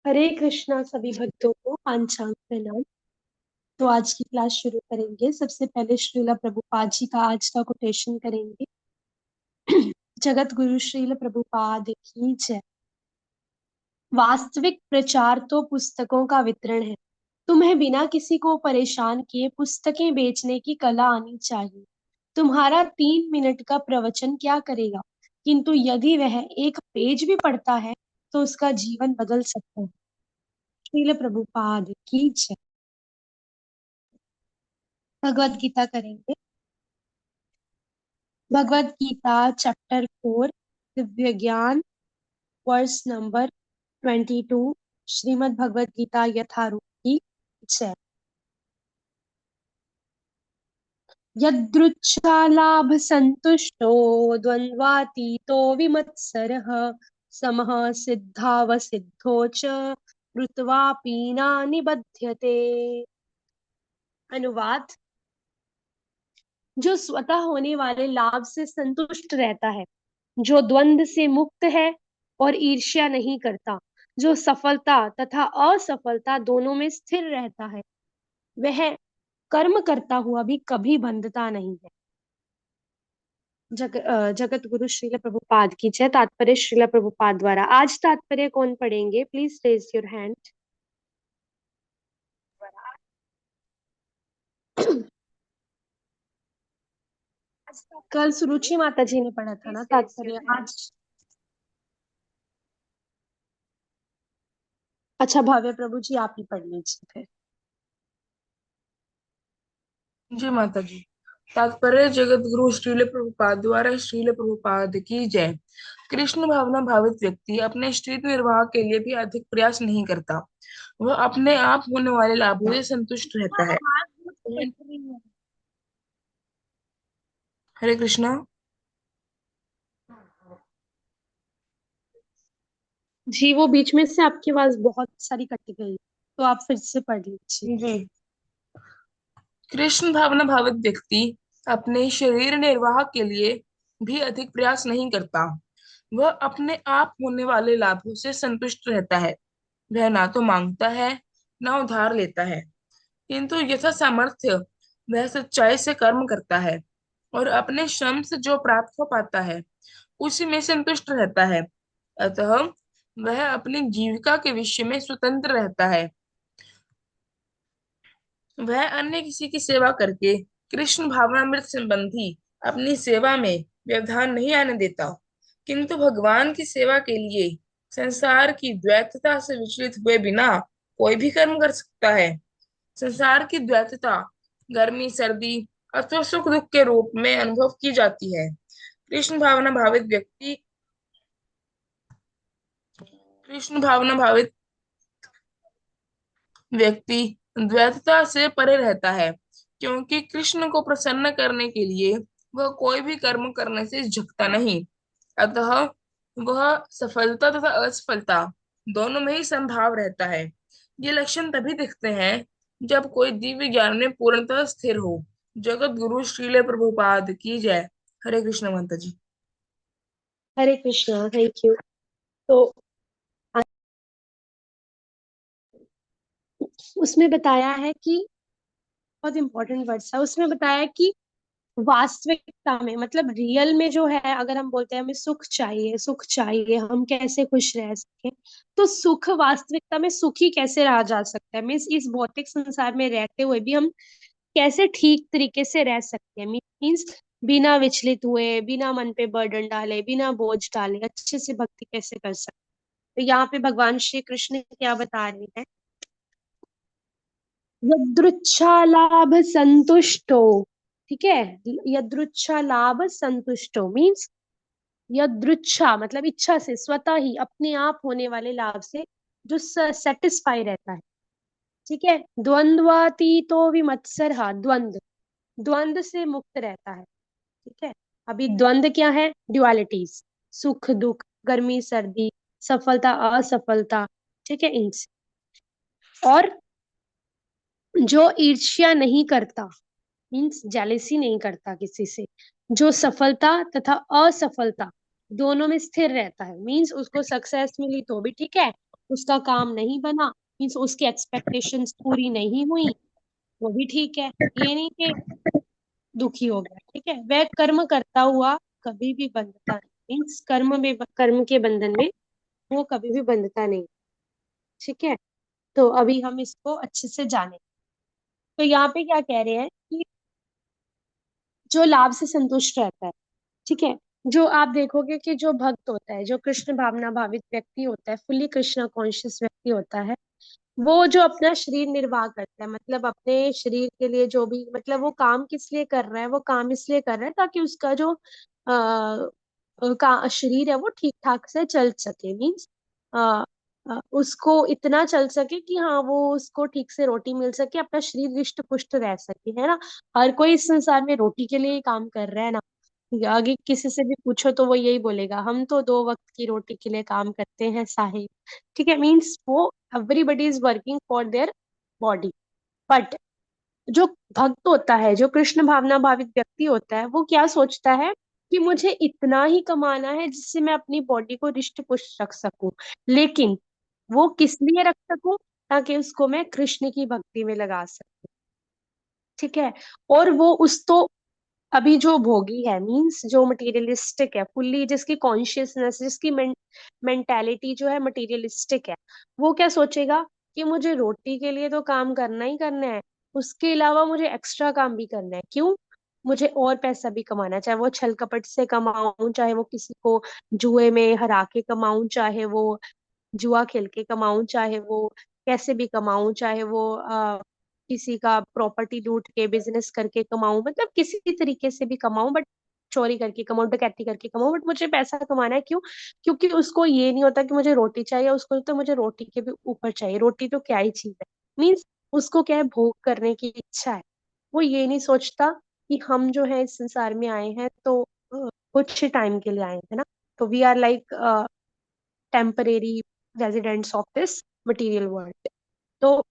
हरे कृष्णा सभी भक्तों को पांचांग प्रणाम। तो आज की क्लास शुरू करेंगे। सबसे पहले श्रीला प्रभुपाद जी का आज का कोटेशन करेंगे। जगत गुरु श्रील प्रभुपाद की जय। वास्तविक प्रचार तो पुस्तकों का वितरण है। तुम्हें बिना किसी को परेशान किए पुस्तकें बेचने की कला आनी चाहिए। तुम्हारा 3 मिनट का प्रवचन क्या करेगा, किंतु यदि वह एक पेज भी पढ़ता है तो उसका जीवन बदल सकता है। श्रील प्रभुपाद की जय। भगवत गीता करेंगे। भगवत गीता चैप्टर 4, दिव्य ज्ञान, वर्स नंबर 22। श्रीमद् भगवत गीता यथारूप की जय। यदृच्छालाभ संतुष्टो द्वंद्वातीतो विमत्सरः समः सिद्धावसिद्धो च कृत्वापि न निबध्यते। अनुवाद। जो स्वतः होने वाले लाभ से संतुष्ट रहता है, जो द्वंद्व से मुक्त है और ईर्ष्या नहीं करता, जो सफलता तथा असफलता दोनों में स्थिर रहता है, वह कर्म करता हुआ भी कभी बंधता नहीं है। जगत गुरु श्रील प्रभुपाद की जय। तात्पर्य श्रील प्रभुपाद द्वारा। आज तात्पर्य कौन पढ़ेंगे? Please raise your hand. कल सुरुचि माता जी ने पढ़ा था ना तात्पर्य। आज अच्छा, भाव्य प्रभु जी आप ही पढ़ लीजिए फिर। जी माता जी। तात्पर्य जगत गुरु श्रील प्रभुपाद द्वारा श्रील प्रभुपाद की जय। कृष्ण भावना भावित व्यक्ति अपने स्त्रीत्व निर्वाह के लिए भी अधिक प्रयास नहीं करता। वह अपने आप होने वाले लाभों से संतुष्ट रहता है। हरे कृष्णा। जी, वो बीच में से आपकी आवाज बहुत सारी कट गई, तो आप फिर से पढ़ लीजिए। जी। कृष्ण भावना भावित व्यक्ति अपने शरीर निर्वाह के लिए भी अधिक प्रयास नहीं करता। वह अपने आप होने वाले लाभों से संतुष्ट रहता है। वह ना तो मांगता है, ना उधार लेता है, किंतु यथा सामर्थ्य वह सच्चाई से कर्म करता है और अपने श्रम से जो प्राप्त हो पाता है उसी में संतुष्ट रहता है। अतः वह अपनी जीविका के विषय में स्वतंत्र रहता है। वह अन्य किसी की सेवा करके कृष्ण भावनामृत संबंधी अपनी सेवा में व्यवधान नहीं आने देता, किंतु भगवान की सेवा के लिए संसार की द्वैतता से विचलित हुए बिना कोई भी कर्म कर सकता है। संसार की द्वैतता गर्मी सर्दी अथवा सुख दुख के रूप में अनुभव की जाती है। कृष्ण भावना भावित व्यक्ति कृष्ण भावना भावित व्यक्ति द्वैतता से परे रहता है, क्योंकि कृष्ण को प्रसन्न करने के लिए वह कोई भी कर्म करने से झुकता नहीं। अतः वह सफलता तथा असफलता दोनों में ही संभाव रहता है। ये लक्षण तभी दिखते हैं जब कोई दिव्य ज्ञान में पूर्णतः स्थिर हो। जगत गुरु श्रील प्रभुपाद की जय। हरे कृष्ण माता जी। हरे कृष्णा, थैंक यू। तो उसमें बताया है कि बहुत इंपॉर्टेंट वर्ड्स है। उसमें बताया है कि वास्तविकता में, मतलब रियल में जो है, अगर हम बोलते हैं हमें सुख चाहिए, सुख चाहिए, हम कैसे खुश रह सके, तो सुख वास्तविकता में सुखी कैसे रहा जा सकता है। मीन्स इस भौतिक संसार में रहते हुए भी हम कैसे ठीक तरीके से रह सकते हैं। मीन्स बिना विचलित हुए, बिना मन पे बर्डन डाले, बिना बोझ डाले अच्छे से भक्ति कैसे कर सकते हैं। तो यहाँ पे भगवान श्री कृष्ण क्या बता रहे हैं? यदृच्छा लाभ संतुष्टो। ठीक है। यदृच्छा लाभ संतुष्टो मीन्स यदृच्छा मतलब इच्छा से, स्वतः ही अपने आप होने वाले लाभ से जो सेटिस्फाई रहता है। ठीक है। द्वंद्वातीतो विमत्सरः। द्वंद्व, द्वंद्व से मुक्त रहता है। ठीक है। अभी द्वंद्व क्या है? ड्युअलिटीज, सुख दुख, गर्मी सर्दी, सफलता असफलता। ठीक है। इनसे और जो ईर्ष्या नहीं करता, मीन्स जेलेसी नहीं करता किसी से, जो सफलता तथा असफलता दोनों में स्थिर रहता है, मीन्स उसको सक्सेस मिली तो भी ठीक है, उसका काम नहीं बना, मीन्स उसकी एक्सपेक्टेशंस पूरी नहीं हुई, वो भी ठीक है। ये नहीं कि दुखी हो गया, ठीक है। वह कर्म करता हुआ कभी भी बंधता नहीं, मीन्स कर्म के बंधन में वो कभी भी बंधता नहीं, ठीक है। तो अभी हम इसको अच्छे से जाने। तो यहाँ पे क्या कह रहे हैं कि जो लाभ से संतुष्ट रहता है, ठीक है, जो आप देखोगे कि जो भक्त होता है, जो कृष्ण भावना भावित व्यक्ति होता है, फुल्ली कृष्णा कॉन्शियस व्यक्ति होता है, वो जो अपना शरीर निर्वाह करता है, मतलब अपने शरीर के लिए जो भी, मतलब वो काम किस लिए कर रहा है, वो काम इसलिए कर रहा है ताकि उसका जो का शरीर है वो ठीक ठाक से चल सके, मीन्स उसको इतना चल सके कि हाँ वो उसको ठीक से रोटी मिल सके, अपना शरीर रिष्ट पुष्ट रह सके, है ना। हर कोई इस संसार में रोटी के लिए ही काम कर रहा है ना। आगे किसी से भी पूछो तो वो यही बोलेगा, हम तो 2 वक्त की रोटी के लिए काम करते हैं साहिब, ठीक है। मीन्स वो everybody is working for their body. But जो भक्त होता है, जो कृष्ण भावना भावित व्यक्ति होता है, वो क्या सोचता है कि मुझे इतना ही कमाना है जिससे मैं अपनी बॉडी को रिष्ट पुष्ट रख सकूं, लेकिन वो किस लिए रख सकूं, ताकि उसको मैं कृष्ण की भक्ति में लगा सकूं, ठीक है। और वो उस तो अभी जो भोगी है, मीन्स जो मटेरियलिस्टिक है फुल्ली, जिसकी कॉन्शियसनेस, जिसकी मेंटालिटी जो है मटेरियलिस्टिक है, वो क्या सोचेगा कि मुझे रोटी के लिए तो काम करना ही करना है, उसके अलावा मुझे एक्स्ट्रा काम भी करना है। क्यों? मुझे और पैसा भी कमाना है, चाहे वो छल कपट से कमाऊं, चाहे वो किसी को जुए में हरा के कमाऊं, चाहे वो जुआ खेल के कमाऊं, चाहे वो कैसे भी कमाऊं, चाहे वो किसी का प्रॉपर्टी लूट के बिजनेस करके कमाऊं, मतलब किसी भी तरीके से भी कमाऊं, बट चोरी करके कमाऊं, डकैती करके कमाऊं, बट मुझे पैसा कमाना है। क्यों? क्योंकि उसको ये नहीं होता कि मुझे रोटी चाहिए, उसको तो मुझे रोटी के भी ऊपर चाहिए, रोटी तो क्या ही चीज है, मीन्स उसको क्या है, भोग करने की इच्छा है। वो ये नहीं सोचता कि हम जो है इस संसार में आए हैं तो कुछ टाइम के लिए आए हैं ना। तो we are like temporary residents of this material world. तो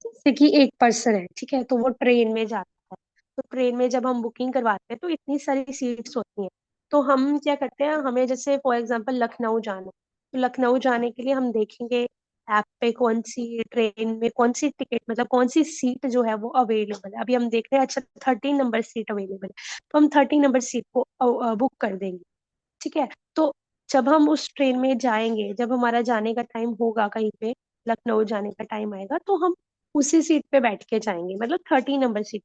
जैसे कि एक पर्सन है, ठीक है, तो वो ट्रेन में जाता है। तो ट्रेन में जब हम बुकिंग करवाते हैं तो इतनी सारी सीट्स होती हैं। तो हम क्या करते हैं, हमें जैसे फॉर एग्जांपल लखनऊ जाना है, तो लखनऊ जाने के लिए हम देखेंगे ऐप पे कौन सी ट्रेन में कौन सी टिकट, मतलब कौन सी सीट जो है वो अवेलेबल है। अभी हम देख रहे हैं, अच्छा 13 नंबर सीट अवेलेबल है, तो हम 13 नंबर सीट को बुक कर देंगे, ठीक है। तो जब हम उस ट्रेन में जाएंगे, जब हमारा जाने का टाइम होगा कहीं पे, लखनऊ जाने का टाइम आएगा, तो हम उसी सीट पे बैठ के जाएंगे, मतलब 13 नंबर सीट।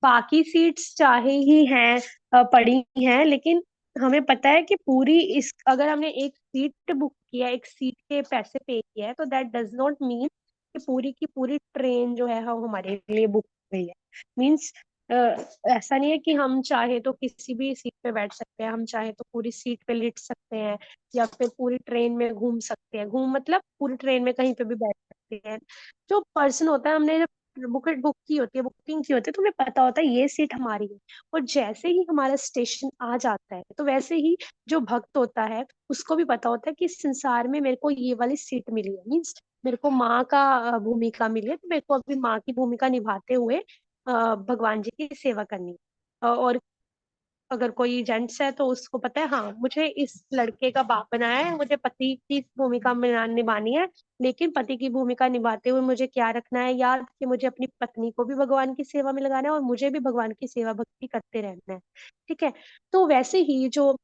बाकी सीट्स चाहे ही हैं पड़ी हैं, लेकिन हमें पता है कि पूरी इस अगर हमने एक सीट बुक किया, एक सीट के पैसे पे किया है, तो दैट डज नॉट मीन कि पूरी की पूरी ट्रेन जो है वो हमारे लिए बुक हुई है। मीन्स ऐसा नहीं है कि हम चाहे तो किसी भी सीट पे बैठ सकते हैं, हम चाहे तो पूरी सीट पे लेट सकते हैं, या फिर पूरी ट्रेन में घूम सकते हैं, घूम मतलब पूरी ट्रेन में कहीं पे भी बैठ सकते हैं। जो पर्सन होता है, हमने बुक की होती है, बुकिंग की होती है, तो हमें पता होता है ये सीट हमारी है। और जैसे ही हमारा स्टेशन आ जाता है, तो वैसे ही जो भक्त होता है उसको भी पता होता है कि इस संसार में मेरे को ये वाली सीट मिली है, मीन्स मेरे को माँ का भूमिका मिली है, तो मेरे को अभी माँ की भूमिका निभाते हुए भगवान जी की सेवा करनी है। और अगर कोई जेंट्स है तो उसको पता है, हाँ मुझे इस लड़के का बाप बनाया है, मुझे पति की भूमिका निभानी है, लेकिन पति की भूमिका निभाते हुए मुझे क्या रखना है याद, कि मुझे अपनी पत्नी को भी भगवान की सेवा में लगाना है और मुझे भी भगवान की सेवा भक्ति करते रहना है, ठीक है। तो वैसे ही जो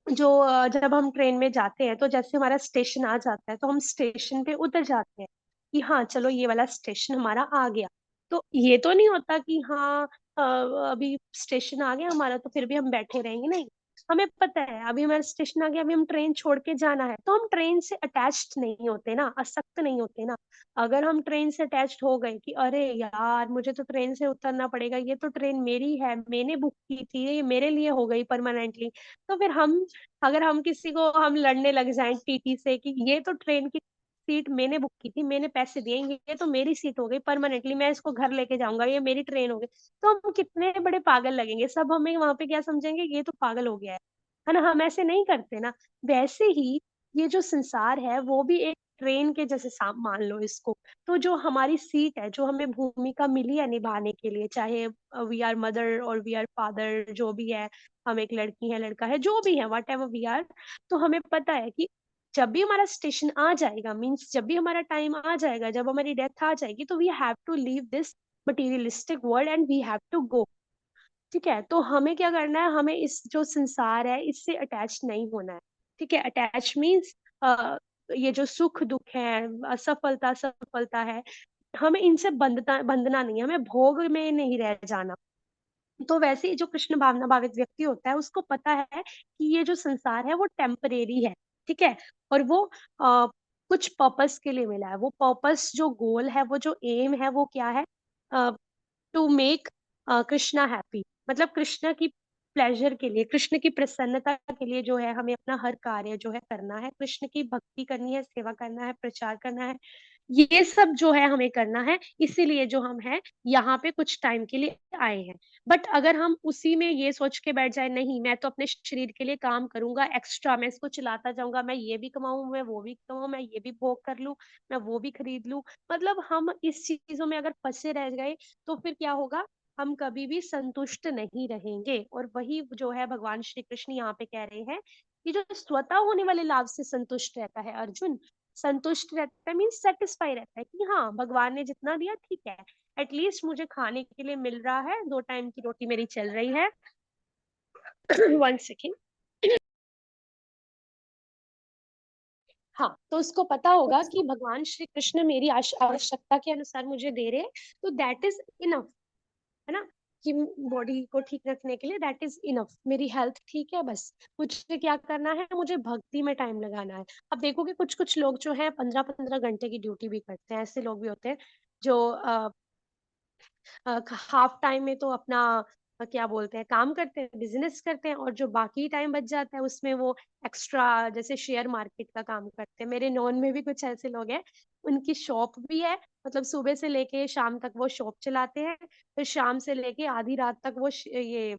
जो जब हम ट्रेन में जाते हैं, तो जैसे हमारा स्टेशन आ जाता है, तो हम स्टेशन पे उतर जाते हैं कि हाँ चलो ये वाला स्टेशन हमारा आ गया। तो ये तो नहीं होता कि हाँ अभी स्टेशन आ गया हमारा तो फिर भी हम बैठे रहेंगे, नहीं। हमें पता है अभी हमारा स्टेशन आ गया, अभी हम ट्रेन छोड़ के जाना है, तो हम ट्रेन से अटैच्ड नहीं होते ना, आसक्त नहीं होते ना। अगर हम ट्रेन से अटैच्ड हो गए कि अरे यार मुझे तो ट्रेन से उतरना पड़ेगा, ये तो ट्रेन मेरी है, मैंने बुक की थी, ये मेरे लिए हो गई परमानेंटली, तो फिर हम अगर हम किसी को हम लड़ने लग जाएं टीटी से कि ये तो ट्रेन की सीट मैंने बुक की थी, मैंने पैसे दिए, ये तो मेरी सीट हो गई परमानेंटली, मैं इसको घर लेके जाऊंगा, ये मेरी ट्रेन हो गई, तो हम कितने बड़े पागल लगेंगे, सब हमें वहां पे क्या समझेंगे, ये तो पागल हो गया है ना। हम ऐसे नहीं करते ना। वैसे ही ये जो संसार है वो भी एक ट्रेन के जैसे मान लो इसको। तो जो हमारी सीट है, जो हमें भूमिका मिली है निभाने के लिए, चाहे वी आर मदर और वी आर फादर, जो भी है, हम एक लड़की है लड़का है, जो भी है, वट एवर वी आर, तो हमें पता है कि जब भी हमारा स्टेशन आ जाएगा, मीन्स जब भी हमारा टाइम आ जाएगा, जब हमारी डेथ आ जाएगी, तो we have to leave this materialistic world and we have to go. ठीक है, तो हमें क्या करना है, हमें इस जो संसार है इससे अटैच नहीं होना है। ठीक है, अटैच मीन्स ये जो सुख दुख है, असफलता सफलता है, हमें इनसे बंधना नहीं है, हमें भोग में नहीं रह जाना। तो वैसे ही जो कृष्ण भावना भावित व्यक्ति होता है, उसको पता है कि ये जो संसार है वो टेम्परेरी है। ठीक है, और वो कुछ पर्पस के लिए मिला है। वो पर्पस, जो गोल है, वो जो एम है, वो क्या है? टू मेक कृष्णा हैप्पी, मतलब कृष्ण की प्लेजर के लिए, कृष्ण की प्रसन्नता के लिए जो है, हमें अपना हर कार्य जो है करना है, कृष्ण की भक्ति करनी है, सेवा करना है, प्रचार करना है, ये सब जो है हमें करना है। इसीलिए जो हम हैं यहाँ पे कुछ टाइम के लिए आए हैं। बट अगर हम उसी में ये सोच के बैठ जाए, नहीं मैं तो अपने शरीर के लिए काम करूंगा एक्स्ट्रा, मैं इसको चलाता जाऊंगा, मैं ये भी कमाऊं, मैं वो भी कमाऊं, मैं ये भी भोग कर लूं, मैं वो भी खरीद लूं, मतलब हम इस चीजों में अगर फंसे रह गए, तो फिर क्या होगा? हम कभी भी संतुष्ट नहीं रहेंगे। और वही जो है भगवान श्री कृष्ण यहाँ पे कह रहे हैं कि जो स्वतः होने वाले लाभ से संतुष्ट रहता है अर्जुन, संतुष्ट रहता है मीन्स सेटिस्फाई रहता है कि हाँ भगवान ने जितना दिया ठीक है, एटलीस्ट मुझे खाने के लिए मिल रहा है, 2 टाइम की रोटी मेरी चल रही है। 1 सेकेंड। हाँ, तो उसको पता होगा कि भगवान श्री कृष्ण मेरी आवश्यकता के अनुसार मुझे दे रहे हैं, तो दैट इज इनफ, है ना? कि बॉडी को ठीक रखने के लिए दैट इज इनफ, मेरी हेल्थ ठीक है, बस मुझे क्या करना है, मुझे भक्ति में टाइम लगाना है। अब देखोगे कुछ कुछ लोग जो है 15-15 घंटे की ड्यूटी भी करते हैं, ऐसे लोग भी होते हैं जो हाफ टाइम में तो अपना क्या बोलते हैं, काम करते हैं, बिजनेस करते हैं, और जो बाकी टाइम बच जाता है उसमें वो एक्स्ट्रा जैसे शेयर मार्केट का काम करते हैं। मेरे नॉन में भी कुछ ऐसे लोग हैं, उनकी शॉप भी है, मतलब सुबह से लेके शाम तक वो शॉप चलाते हैं, फिर शाम से लेके आधी रात तक वो ये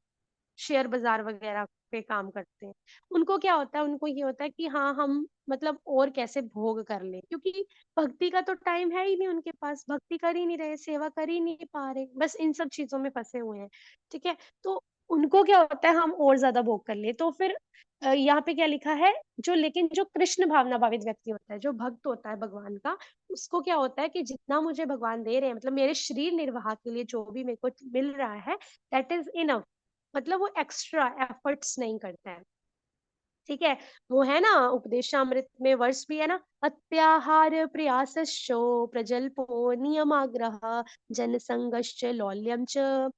शेयर बाजार वगैरह पे काम करते हैं। उनको क्या होता है, उनको ये होता है कि हाँ हम मतलब और कैसे भोग कर ले, क्योंकि भक्ति का तो टाइम है ही नहीं उनके पास, भक्ति कर ही नहीं रहे, सेवा कर ही नहीं पा रहे, बस इन सब चीजों में फंसे हुए हैं। ठीक है, तो उनको क्या होता है, हम और ज्यादा भोग कर ले, तो फिर यहाँ पे क्या लिखा है, जो लेकिन जो कृष्ण भावना भावित व्यक्ति होता है, जो भक्त होता है भगवान का, उसको क्या होता है कि जितना मुझे भगवान दे रहे हैं, मतलब मेरे शरीर निर्वाह के लिए जो भी मेरे को मिल रहा है, दैट इज इनफ, मतलब वो एक्स्ट्रा एफर्ट्स नहीं करता है। ठीक है, वो है ना, उपदेशामृत में वर्ष भी है ना, अत्याहार प्रयासश्चो प्रजल्पो नियमाग्रह जनसंगश्च लौल्यम च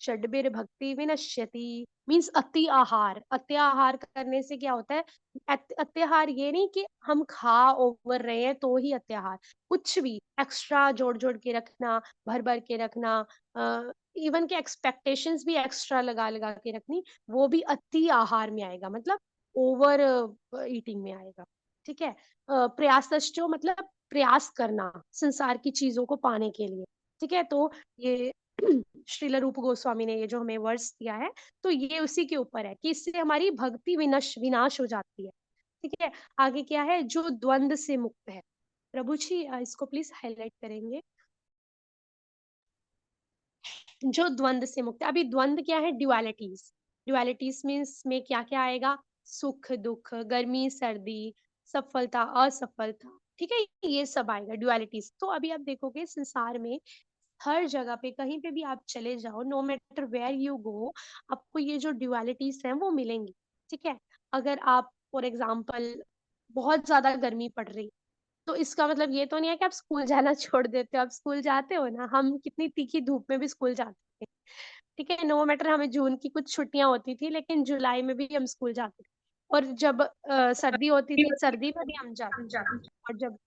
षड्भिर भक्ति विनश्यति। मीन्स अति आहार, अति आहार करने से क्या होता है? अत्याहार ये नहीं कि हम खा ओवर रहे हैं तो ही अत्याहार, कुछ भी एक्स्ट्रा जोड़ जोड़ के रखना, भर भर के रखना, इवन के एक्सपेक्टेशंस भी एक्स्ट्रा लगा लगा के रखनी, वो भी अति आहार में आएगा, मतलब ओवर ईटिंग में आएगा। ठीक है, प्रयासश्चो मतलब प्रयास करना संसार की चीजों को पाने के लिए। ठीक है, तो ये श्रील रूप गोस्वामी ने ये जो हमें वर्ष दिया है, तो ये उसी के ऊपर है कि इससे हमारी भक्ति विनाश हो जाती है। ठीक है, आगे क्या है, जो द्वंद से मुक्त है। प्रभु जी इसको प्लीज हाईलाइट करेंगे। जो द्वंद से मुक्त है, अभी द्वंद क्या है? ड्युअलिटीज। ड्युअलिटीज मीन्स में क्या क्या आएगा? सुख दुख, गर्मी सर्दी, सफलता असफलता, ठीक है, ये सब आएगा ड्युअलिटीज। तो अभी आप देखोगे संसार में हर जगह पे कहीं पे भी आप चले जाओ, no matter where you go, आपको ये जो ड्युअलिटीज हैं वो मिलेंगी। ठीक है, अगर आप फॉर एग्जाम्पल बहुत ज्यादा गर्मी पड़ रही, तो इसका मतलब ये तो नहीं है कि आप स्कूल जाना छोड़ देते हो, आप स्कूल जाते हो ना, हम कितनी तीखी धूप में भी स्कूल जाते थे। ठीक है, नो मैटर हमें जून की कुछ छुट्टियां होती थी, लेकिन जुलाई में भी हम स्कूल जाते थे। और जब सर्दी होती थी, सर्दी में भी हम जाते थे। और जब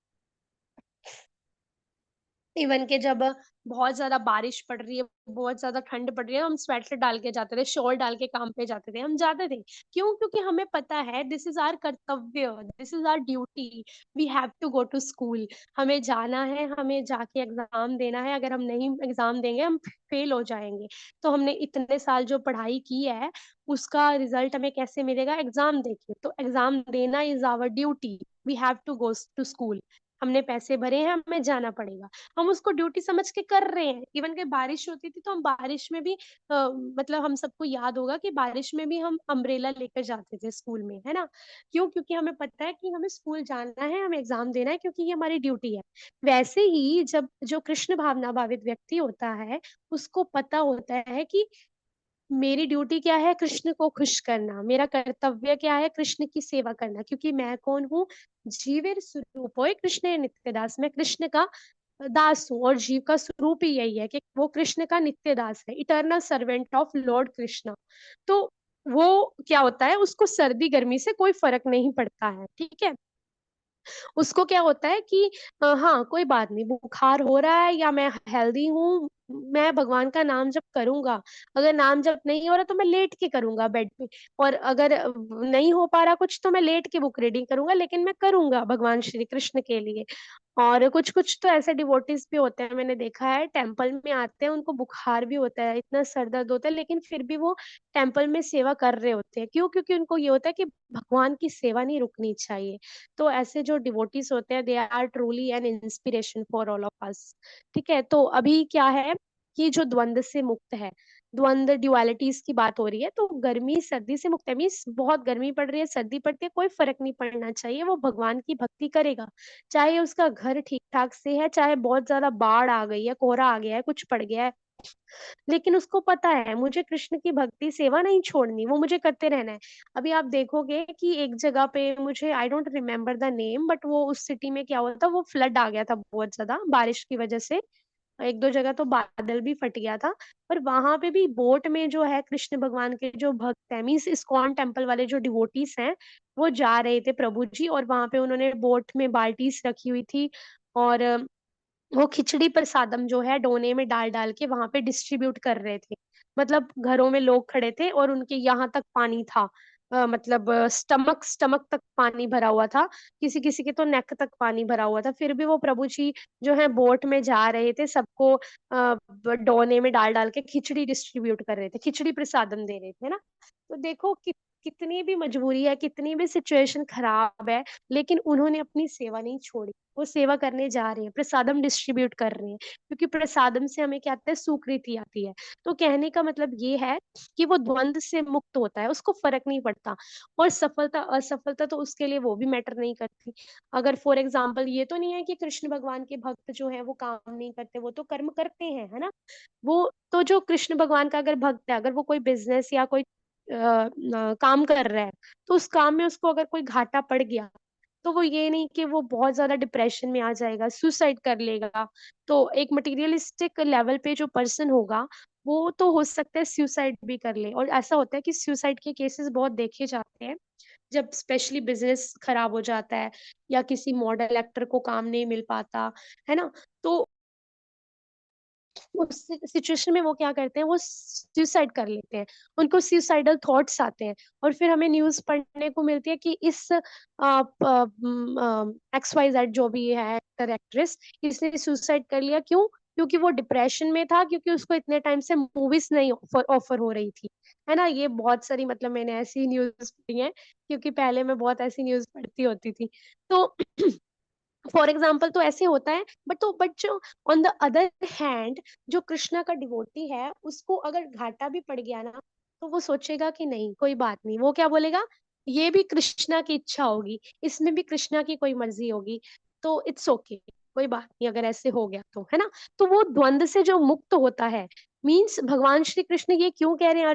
इवन के जब बहुत ज्यादा बारिश पड़ रही है, बहुत ज्यादा ठंड पड़ रही है, हम स्वेटर डाल के जाते थे, शॉल डाल के काम पे जाते थे, हम जाते थे। क्यों? क्योंकि हमें पता है दिस इज आवर कर्तव्य, this is our duty, we have to go to school. हमें जाना है, हमें जाके एग्जाम देना है, अगर हम नहीं एग्जाम देंगे हम फेल हो जाएंगे। तो हमने इतने साल जो पढ़ाई की है, उसका रिजल्ट हमें कैसे मिलेगा? एग्जाम देके। तो एग्जाम देना is our duty, we have to go to school. हमने पैसे भरे हैं, हमें जाना पड़ेगा। हम उसको ड्यूटी समझ के कर रहे हैं। इवन कि बारिश होती थी तो हम बारिश में भी मतलब हम सबको याद होगा कि बारिश में भी हम अम्ब्रेला लेकर जाते थे स्कूल में, है ना? क्यों? क्योंकि हमें पता है कि हमें स्कूल जाना है, हमें एग्जाम देना है, क्योंकि ये हमारी ड्यूटी है। वैसे ही जब जो कृष्ण भावना भावित व्यक्ति होता है, उसको पता होता है कि मेरी ड्यूटी क्या है, कृष्ण को खुश करना, मेरा कर्तव्य क्या है, कृष्ण की सेवा करना, क्योंकि मैं कौन हूँ? जीवेर स्वरूप होय कृष्ण नित्य दास, मैं कृष्ण का दास हूँ। और जीव का स्वरूप ही यही है कि वो कृष्ण का नित्य दास है, eternal servant of Lord Krishna. तो वो क्या होता है, उसको सर्दी गर्मी से कोई फर्क नहीं पड़ता है, ठीक है? उसको क्या होता है कि हाँ कोई बात नहीं, बुखार हो रहा है या मैं हेल्दी हूँ, मैं भगवान का नाम जप करूंगा। अगर नाम जप नहीं हो रहा तो मैं लेट के करूंगा बेड पे। और अगर नहीं हो पा रहा कुछ तो मैं लेट के बुक रीडिंग करूंगा, लेकिन मैं करूंगा भगवान श्री कृष्ण के लिए। और कुछ कुछ तो ऐसे डिवोटीज भी होते हैं, मैंने देखा है, टेम्पल में आते हैं, उनको बुखार भी होता है, इतना सर दर्द होता है, लेकिन फिर भी वो टेम्पल में सेवा कर रहे होते हैं। क्यों? क्योंकि उनको ये होता है कि भगवान की सेवा नहीं रुकनी चाहिए। तो ऐसे जो डिवोटीज होते हैं, they are truly an inspiration for all of us. ठीक है, तो अभी क्या है कि जो द्वंद से मुक्त है, द्वंद ड्युअलिटीज की बात हो रही है, तो गर्मी सर्दी से मुक्त है। मीन्स बहुत गर्मी पड़ रही है, सर्दी पड़ती है, कोई फर्क नहीं पड़ना चाहिए, वो भगवान की भक्ति करेगा। चाहे उसका घर ठीक ठाक से है, चाहे बहुत ज्यादा बाढ़ आ गई है, कोहरा आ गया है, कुछ पड़ गया है, लेकिन उसको पता है मुझे कृष्ण की भक्ति सेवा नहीं छोड़नी, वो मुझे करते रहना है। अभी आप देखोगे कि एक जगह पे, मुझे I don't remember the name, but वो उस सिटी में क्या हुआ था, वो फ्लड आ गया था बहुत ज्यादा बारिश की वजह से। एक दो जगह तो बादल भी फट गया था। पर वहां पे भी बोट में जो है कृष्ण भगवान के जो भक्त है, मीन्स इस्कॉन टेम्पल वाले जो डिवोटीज हैं, वो जा रहे थे प्रभु जी, और वहां पे उन्होंने बोट में बाल्टीज रखी हुई थी। और वो खिचड़ी प्रसादम जो है डोने में डाल डाल के वहां पे डिस्ट्रीब्यूट कर रहे थे। मतलब घरों में लोग खड़े थे और उनके यहाँ तक पानी था। मतलब स्टमक स्टमक तक पानी भरा हुआ था। किसी किसी के तो नेक तक पानी भरा हुआ था, फिर भी वो प्रभु जी जो है बोट में जा रहे थे, सबको डोने में डाल डाल के खिचड़ी डिस्ट्रीब्यूट कर रहे थे, खिचड़ी प्रसादम दे रहे थे ना। तो देखो कितनी भी मजबूरी है, कितनी भी सिचुएशन खराब है, लेकिन उन्होंने अपनी सेवा नहीं छोड़ी। वो सेवा करने जा रहे हैं, प्रसादम डिस्ट्रीब्यूट कर रहे हैं, क्योंकि प्रसादम से हमें क्या आता है, सुकृति आती है। तो कहने का मतलब ये है कि वो द्वंद से मुक्त होता है, उसको फर्क नहीं पड़ता। और सफलता असफलता तो उसके लिए वो भी मैटर नहीं करती। अगर फॉर एग्जाम्पल, ये तो नहीं है कि कृष्ण भगवान के भक्त जो है वो काम नहीं करते, वो तो कर्म करते हैं, है ना? वो तो जो कृष्ण भगवान का अगर भक्त है, अगर वो कोई बिजनेस या कोई काम कर रहा है, तो उस काम में उसको अगर कोई घाटा पड़ गया, तो वो ये नहीं कि वो बहुत ज्यादा डिप्रेशन में आ जाएगा, सुसाइड कर लेगा। तो एक मटेरियलिस्टिक लेवल पे जो पर्सन होगा, वो तो हो सकता है सुसाइड भी कर ले। और ऐसा होता है कि सुसाइड के केसेस बहुत देखे जाते हैं, जब स्पेशली बिजनेस खराब हो जाता है, या किसी मॉडल एक्टर को काम नहीं मिल पाता, है ना? तो उस सिचुएशन में वो क्या करते हैं, वो सुसाइड कर लेते हैं, उनको सुसाइडल थॉट्स आते हैं। और फिर हमें न्यूज पढ़ने को मिलती है कि इस XYZ जो भी है एक्टर एक्ट्रेस, इसने सुसाइड कर लिया। क्यों? क्योंकि वो डिप्रेशन में था, क्योंकि उसको इतने टाइम से मूवीज नहीं ऑफर हो रही थी, है ना? ये बहुत सारी, मतलब मैंने ऐसी न्यूज पढ़ी है, क्योंकि पहले मैं बहुत ऐसी न्यूज पढ़ती होती थी। तो फॉर एग्जाम्पल तो ऐसे होता है। बट जो ऑन द अदर हैंड, जो कृष्णा का डिवोटी है, उसको अगर घाटा भी पड़ गया ना, तो वो सोचेगा कि नहीं कोई बात नहीं, वो क्या बोलेगा, ये भी कृष्णा की इच्छा होगी, इसमें भी कृष्णा की कोई मर्जी होगी, तो इट्स ओके, कोई बात नहीं अगर ऐसे हो गया तो, है ना? तो वो द्वंद से जो मुक्त होता है, मीन्स भगवान श्री कृष्ण ये क्यों कह रहे हैं